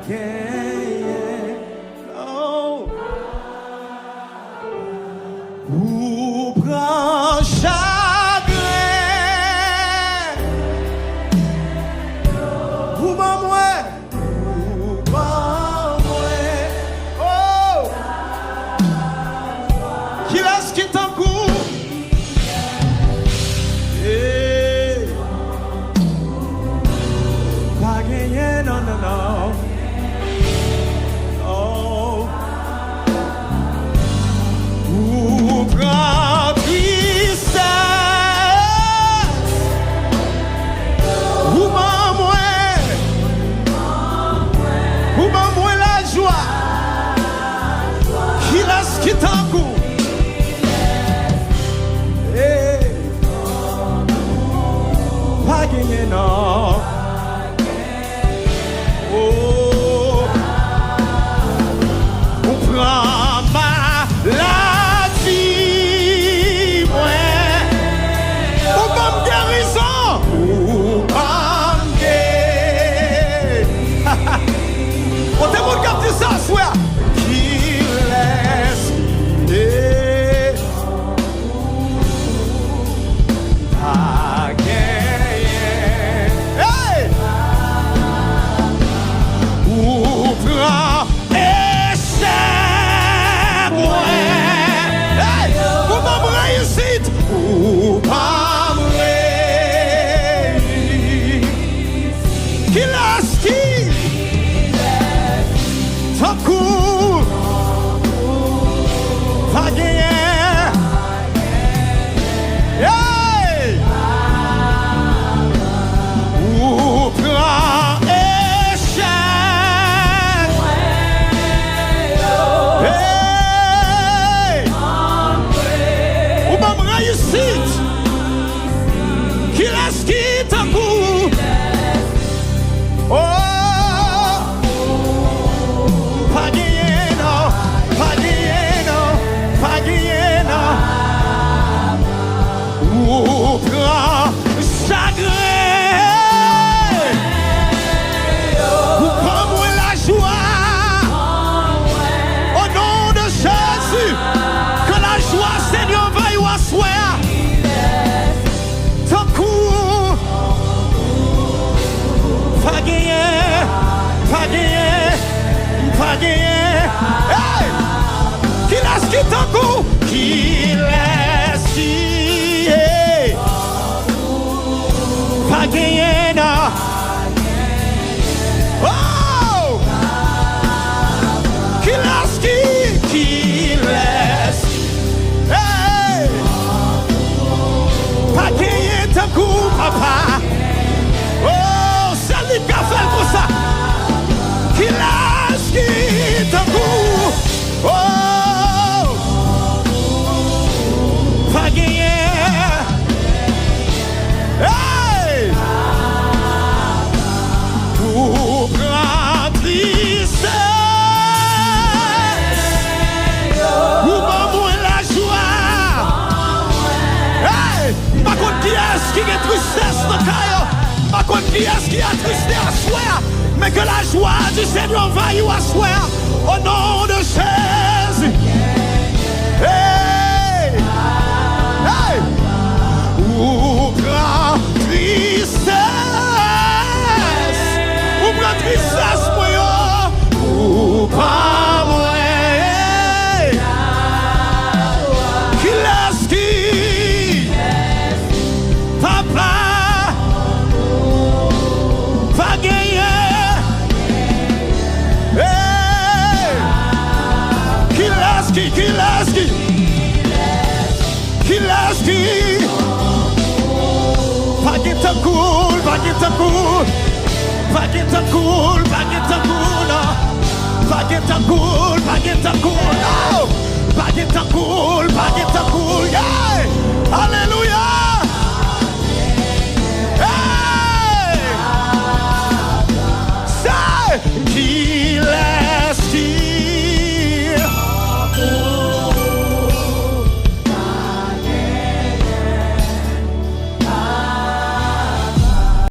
gagner, non. Ou prend chagrin, ou m'en moins, oh, qui laisse qui t'en court, pas gagner, non, non, non. Grand tristesse, ou m'en la joie, qui laisse qui t'en court, pas gagner, non. Oh, on prend ma on te montre comme tu sens, frère. Qui laisse pas gagner. Hey! Ou prend échec. Hey! Ou pas me réussite. Ou pas me réussite. Qui laisse qui? Tant court, pas gagner, hey! Ou prend échec, hey! Ou pas me réussite, qui laisse qui tant court, oh! Ou grand chagrin, ou comme la joie, au nom de Jésus, que la joie, Seigneur, va y asseoir. Tant coup, pas gagner, pas gagner, pas gagner. Hey! Qui laisse qui tant coup, qui laisse qui. Pas gagner, non. Oh! Qui laisse, hey! Pas gagner ton coup, papa. Oh, c'est lui qui a fait pour ça. Qui ton coup. Oh! Pas gagner. Hey! Pour grand tristesse, pour m'amour la joie. Hey! Par contre, qui est-ce qui a tristesse dans le caillou? Par contre, qui est-ce qui a tristesse à soi? Mais que la joie du Seigneur va y asseoir au nom de Jésus. Hey! Hey! Pour grand tristesse, pour grand tristesse, moi, pour pas moi, qui laisse qui, papa, va gagner, qui laisse qui, qui laisse qui, qui laisse qui. Baguette cool, baguette cool, baguette cool, baguette cool, baguette cool, baguette cool, baguette cool, baguette cool, yeah! Alléluia!